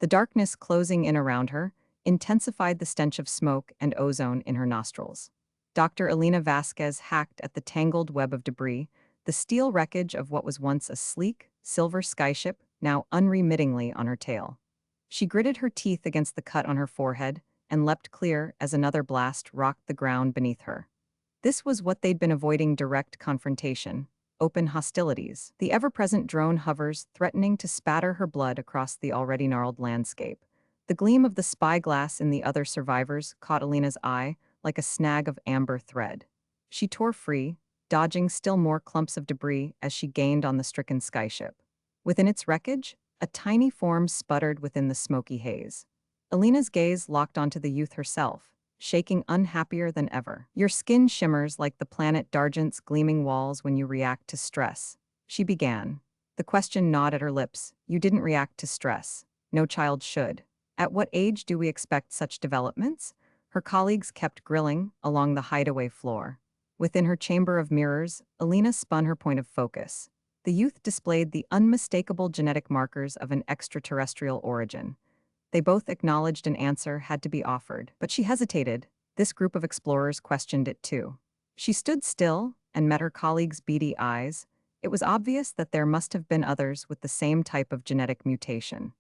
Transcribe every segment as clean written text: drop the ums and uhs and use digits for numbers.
The darkness closing in around her intensified the stench of smoke and ozone in her nostrils. Dr. Elena Vasquez hacked at the tangled web of debris, the steel wreckage of what was once a sleek, silver skyship, now unremittingly on her tail. She gritted her teeth against the cut on her forehead and leapt clear as another blast rocked the ground beneath her. This was what they'd been avoiding: direct confrontation, open hostilities. The ever-present drone hovers, threatening to spatter her blood across the already gnarled landscape. The gleam of the spyglass in the other survivors caught Alina's eye like a snag of amber thread. She tore free, dodging still more clumps of debris as she gained on the stricken skyship. Within its wreckage, a tiny form sputtered within the smoky haze. Alina's gaze locked onto the youth herself, shaking unhappier than ever. Your skin shimmers like the planet Dargent's gleaming walls when you react to stress, she began. The question gnawed at her lips. You didn't react to stress. No child should. At what age do we expect such developments? Her colleagues kept grilling along the hideaway floor. Within her chamber of mirrors, Alina spun her point of focus. The youth displayed the unmistakable genetic markers of an extraterrestrial origin. They both acknowledged an answer had to be offered, but she hesitated. This group of explorers questioned it too. She stood still and met her colleagues' beady eyes. It was obvious that there must have been others with the same type of genetic mutation.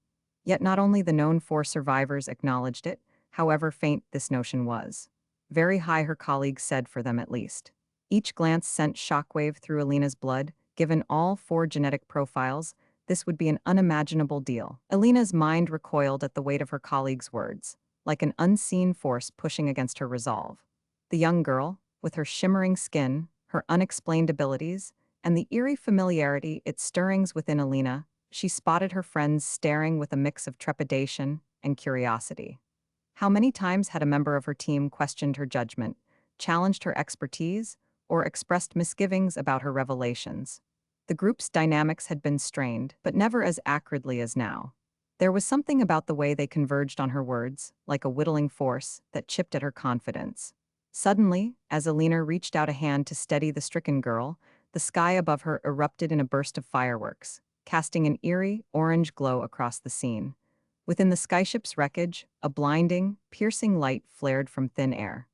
Yet not only the known 4 survivors acknowledged it, however faint this notion was. Very high, her colleagues said, for them at least. Each glance sent shockwave through Alina's blood. Given all 4 genetic profiles, this would be an unimaginable deal. Alina's mind recoiled at the weight of her colleagues' words, like an unseen force pushing against her resolve. The young girl, with her shimmering skin, her unexplained abilities, and the eerie familiarity its stirrings within Alina, she spotted her friends staring with a mix of trepidation and curiosity. How many times had a member of her team questioned her judgment, challenged her expertise, or expressed misgivings about her revelations? The group's dynamics had been strained, but never as acridly as now. There was something about the way they converged on her words, like a whittling force, that chipped at her confidence. Suddenly, as Alina reached out a hand to steady the stricken girl, the sky above her erupted in a burst of fireworks, casting an eerie, orange glow across the scene. Within the skyship's wreckage, a blinding, piercing light flared from thin air.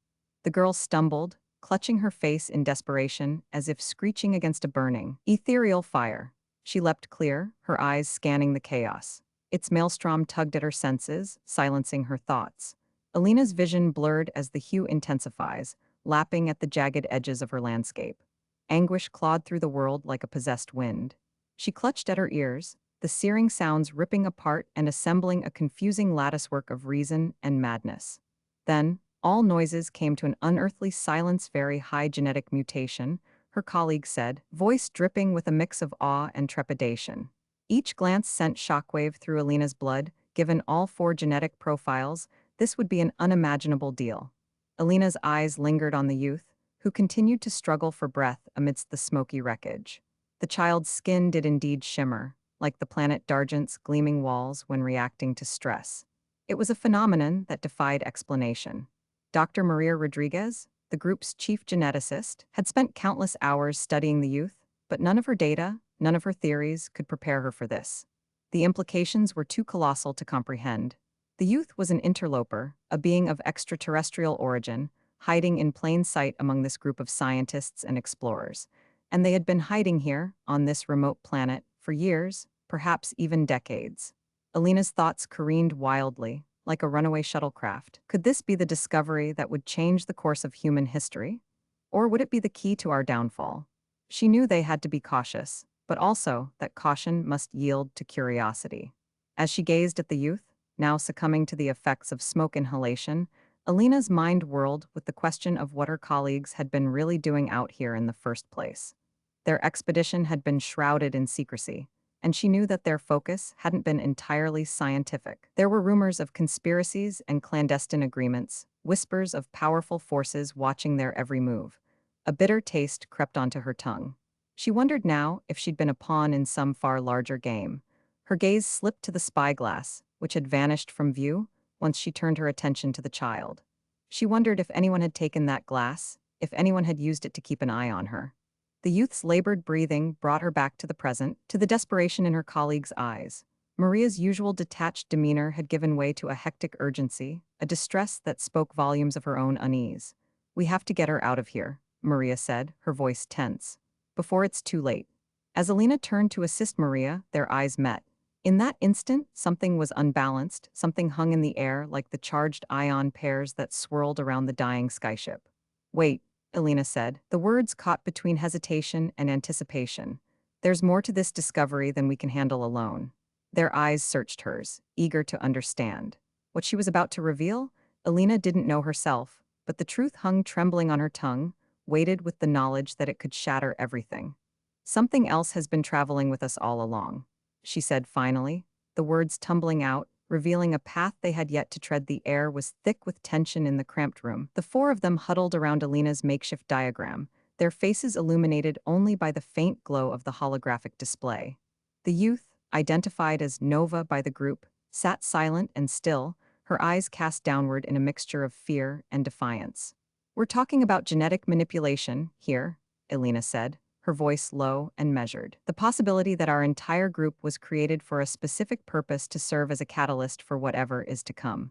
The girl stumbled, clutching her face in desperation, as if screeching against a burning, ethereal fire. She leapt clear, her eyes scanning the chaos. Its maelstrom tugged at her senses, silencing her thoughts. Alina's vision blurred as the hue intensifies, lapping at the jagged edges of her landscape. Anguish clawed through the world like a possessed wind. She clutched at her ears, the searing sounds ripping apart and assembling a confusing latticework of reason and madness. Then, all noises came to an unearthly silence. Very high genetic mutation, her colleague said, voice dripping with a mix of awe and trepidation. Each glance sent shockwave through Alina's blood. Given all 4 genetic profiles, this would be an unimaginable deal. Alina's eyes lingered on the youth, who continued to struggle for breath amidst the smoky wreckage. The child's skin did indeed shimmer, like the planet Dargent's gleaming walls when reacting to stress. It was a phenomenon that defied explanation. Dr. Maria Rodriguez, the group's chief geneticist, had spent countless hours studying the youth, but none of her data, none of her theories could prepare her for this. The implications were too colossal to comprehend. The youth was an interloper, a being of extraterrestrial origin, hiding in plain sight among this group of scientists and explorers. And they had been hiding here, on this remote planet, for years, perhaps even decades. Alina's thoughts careened wildly, like a runaway shuttlecraft. Could this be the discovery that would change the course of human history? Or would it be the key to our downfall? She knew they had to be cautious, but also that caution must yield to curiosity. As she gazed at the youth, now succumbing to the effects of smoke inhalation, Alina's mind whirled with the question of what her colleagues had been really doing out here in the first place. Their expedition had been shrouded in secrecy, and she knew that their focus hadn't been entirely scientific. There were rumors of conspiracies and clandestine agreements, whispers of powerful forces watching their every move. A bitter taste crept onto her tongue. She wondered now if she'd been a pawn in some far larger game. Her gaze slipped to the spyglass, which had vanished from view once she turned her attention to the child. She wondered if anyone had taken that glass, if anyone had used it to keep an eye on her. The youth's labored breathing brought her back to the present, to the desperation in her colleague's eyes. Maria's usual detached demeanor had given way to a hectic urgency, a distress that spoke volumes of her own unease. "We have to get her out of here," Maria said, her voice tense. "Before it's too late." As Alina turned to assist Maria, their eyes met. In that instant, something was unbalanced, something hung in the air like the charged ion pairs that swirled around the dying skyship. "Wait," Alina said, the words caught between hesitation and anticipation. "There's more to this discovery than we can handle alone." Their eyes searched hers, eager to understand. What she was about to reveal, Alina didn't know herself, but the truth hung trembling on her tongue, weighted with the knowledge that it could shatter everything. "Something else has been traveling with us all along," she said finally, the words tumbling out, revealing a path they had yet to tread. The air was thick with tension in the cramped room. The four of them huddled around Alina's makeshift diagram, their faces illuminated only by the faint glow of the holographic display. The youth, identified as Nova by the group, sat silent and still, her eyes cast downward in a mixture of fear and defiance. "We're talking about genetic manipulation here," Elena said, her voice low and measured. "The possibility that our entire group was created for a specific purpose to serve as a catalyst for whatever is to come."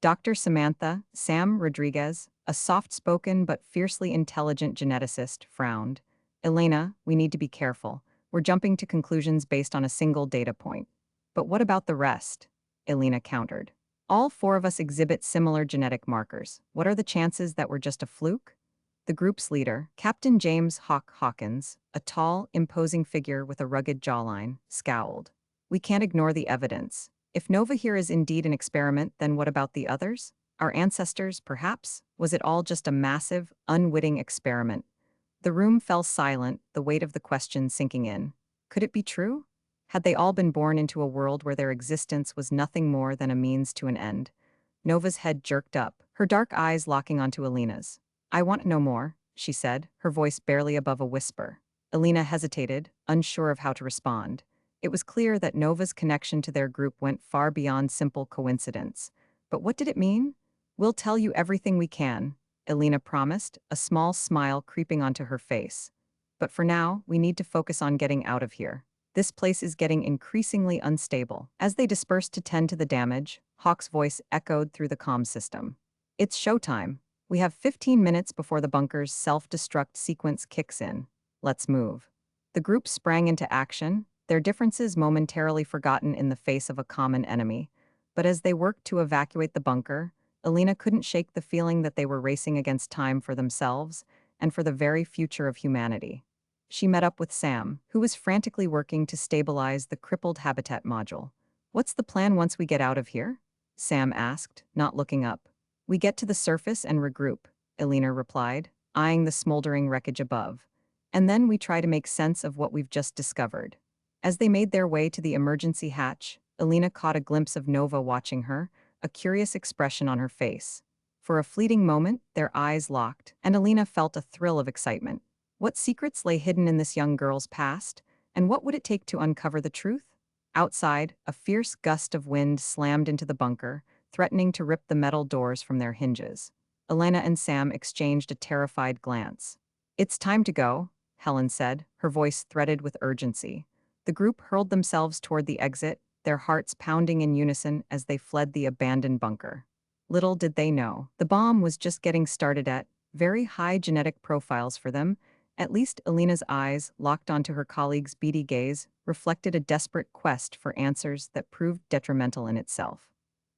Dr. Samantha, Sam Rodriguez, a soft-spoken but fiercely intelligent geneticist, frowned. "Elena, we need to be careful. We're jumping to conclusions based on a single data point." "But what about the rest?" Elena countered. "All four of us exhibit similar genetic markers. What are the chances that we're just a fluke?" The group's leader, Captain James Hawkins, a tall, imposing figure with a rugged jawline, scowled. "We can't ignore the evidence. If Nova here is indeed an experiment, then what about the others? Our ancestors, perhaps? Was it all just a massive, unwitting experiment?" The room fell silent, the weight of the question sinking in. Could it be true? Had they all been born into a world where their existence was nothing more than a means to an end? Nova's head jerked up, her dark eyes locking onto Alina's. "I want to know more," she said, her voice barely above a whisper. Alina hesitated, unsure of how to respond. It was clear that Nova's connection to their group went far beyond simple coincidence. But what did it mean? "We'll tell you everything we can," Elena promised, a small smile creeping onto her face. "But for now, we need to focus on getting out of here. This place is getting increasingly unstable." As they dispersed to tend to the damage, Hawk's voice echoed through the comm system. "It's showtime. We have 15 minutes before the bunker's self-destruct sequence kicks in. Let's move." The group sprang into action, their differences momentarily forgotten in the face of a common enemy. But as they worked to evacuate the bunker, Alina couldn't shake the feeling that they were racing against time for themselves and for the very future of humanity. She met up with Sam, who was frantically working to stabilize the crippled habitat module. "What's the plan once we get out of here?" Sam asked, not looking up. "We get to the surface and regroup," Elena replied, eyeing the smoldering wreckage above. "And then we try to make sense of what we've just discovered." As they made their way to the emergency hatch, Elena caught a glimpse of Nova watching her, a curious expression on her face. For a fleeting moment, their eyes locked, and Elena felt a thrill of excitement. What secrets lay hidden in this young girl's past, and what would it take to uncover the truth? Outside, a fierce gust of wind slammed into the bunker, threatening to rip the metal doors from their hinges. Elena and Sam exchanged a terrified glance. "It's time to go," Helen said, her voice threaded with urgency. The group hurled themselves toward the exit, their hearts pounding in unison as they fled the abandoned bunker. Little did they know, the bomb was just getting started at very high genetic profiles for them. At least Elena's eyes, locked onto her colleague's beady gaze, reflected a desperate quest for answers that proved detrimental in itself.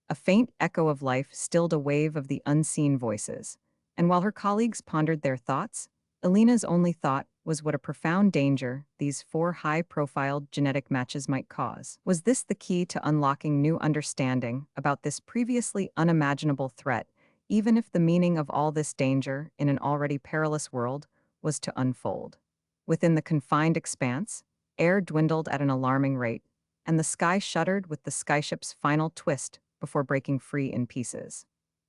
A faint echo of life stilled a wave of the unseen voices, and while her colleagues pondered their thoughts, Elena's only thought was what a profound danger these four high-profile genetic matches might cause. Was this the key to unlocking new understanding about this previously unimaginable threat, even if the meaning of all this danger in an already perilous world was to unfold? Within the confined expanse, air dwindled at an alarming rate, and the sky shuddered with the skyship's final twist before breaking free in pieces.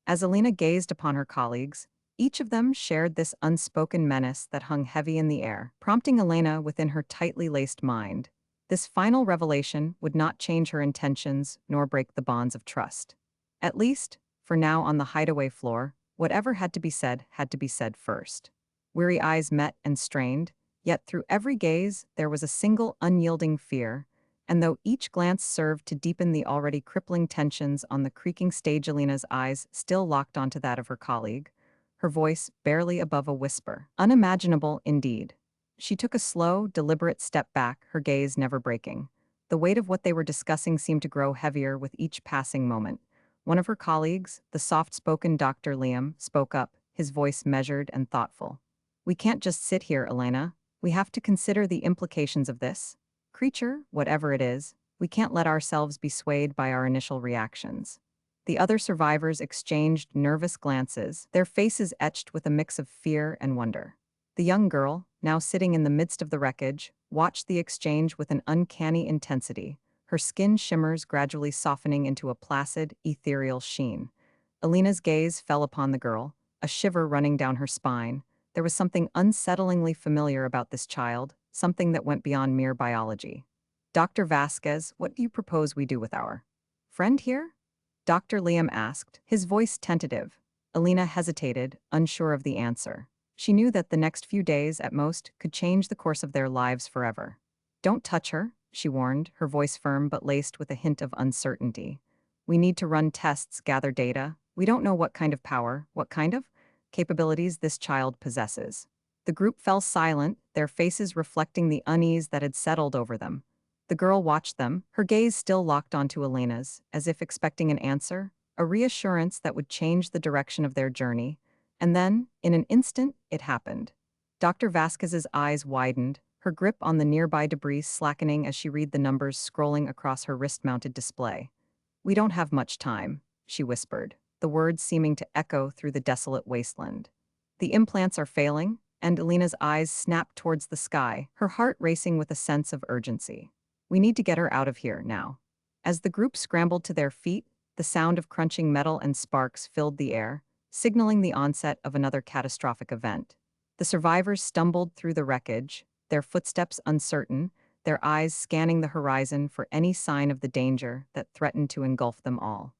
As Elena gazed upon her colleagues, each of them shared this unspoken menace that hung heavy in the air, prompting Elena within her tightly laced mind. This final revelation would not change her intentions nor break the bonds of trust. At least, for now on the hideaway floor, whatever had to be said first. Weary eyes met and strained, yet through every gaze there was a single unyielding fear, And though each glance served to deepen the already crippling tensions on the creaking stage, Alina's eyes still locked onto that of her colleague, her voice barely above a whisper. Unimaginable indeed. She took a slow, deliberate step back, her gaze never breaking. The weight of what they were discussing seemed to grow heavier with each passing moment. One of her colleagues, the soft-spoken Dr. Liam, spoke up, his voice measured and thoughtful. "We can't just sit here, Elena. We have to consider the implications of this. Creature, whatever it is, we can't let ourselves be swayed by our initial reactions." The other survivors exchanged nervous glances, their faces etched with a mix of fear and wonder. The young girl, now sitting in the midst of the wreckage, watched the exchange with an uncanny intensity, her skin shimmers gradually softening into a placid, ethereal sheen. Alina's gaze fell upon the girl, a shiver running down her spine. There was something unsettlingly familiar about this child, something that went beyond mere biology. "Dr. Vasquez, what do you propose we do with our friend here?" Dr. Liam asked, his voice tentative. Alina hesitated, unsure of the answer. She knew that the next few days, at most, could change the course of their lives forever. "Don't touch her," she warned, her voice firm but laced with a hint of uncertainty. "We need to run tests, gather data. We don't know what kind of power, what kind of capabilities this child possesses." The group fell silent, their faces reflecting the unease that had settled over them. The girl watched them, her gaze still locked onto Elena's, as if expecting an answer, a reassurance that would change the direction of their journey. And then, in an instant, it happened. Dr. Vasquez's eyes widened, her grip on the nearby debris slackening as she read the numbers scrolling across her wrist-mounted display. "We don't have much time," she whispered, the words seeming to echo through the desolate wasteland. "The implants are failing," and Elena's eyes snapped towards the sky, her heart racing with a sense of urgency. "We need to get her out of here, now." As the group scrambled to their feet, the sound of crunching metal and sparks filled the air, signaling the onset of another catastrophic event. The survivors stumbled through the wreckage, their footsteps uncertain, their eyes scanning the horizon for any sign of the danger that threatened to engulf them all.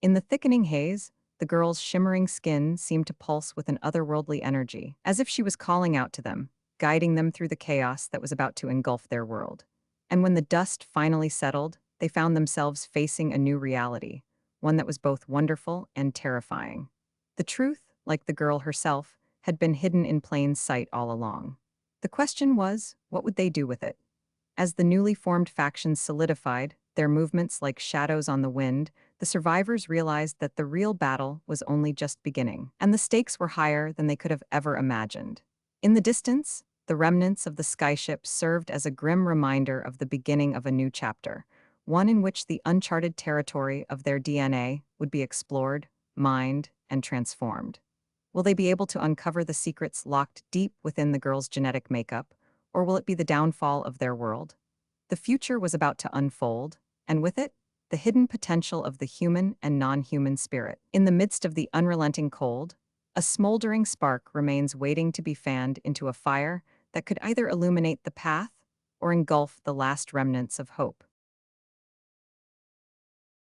In the thickening haze, the girl's shimmering skin seemed to pulse with an otherworldly energy, as if she was calling out to them, guiding them through the chaos that was about to engulf their world. And when the dust finally settled, they found themselves facing a new reality, one that was both wonderful and terrifying. The truth, like the girl herself, had been hidden in plain sight all along. The question was, what would they do with it? As the newly formed factions solidified, their movements like shadows on the wind, the survivors realized that the real battle was only just beginning, and the stakes were higher than they could have ever imagined. In the distance, the remnants of the skyship served as a grim reminder of the beginning of a new chapter, one in which the uncharted territory of their DNA would be explored, mined, and transformed. Will they be able to uncover the secrets locked deep within the girl's genetic makeup, or will it be the downfall of their world? The future was about to unfold, and with it, the hidden potential of the human and non-human spirit. In the midst of the unrelenting cold, a smoldering spark remains waiting to be fanned into a fire that could either illuminate the path or engulf the last remnants of hope.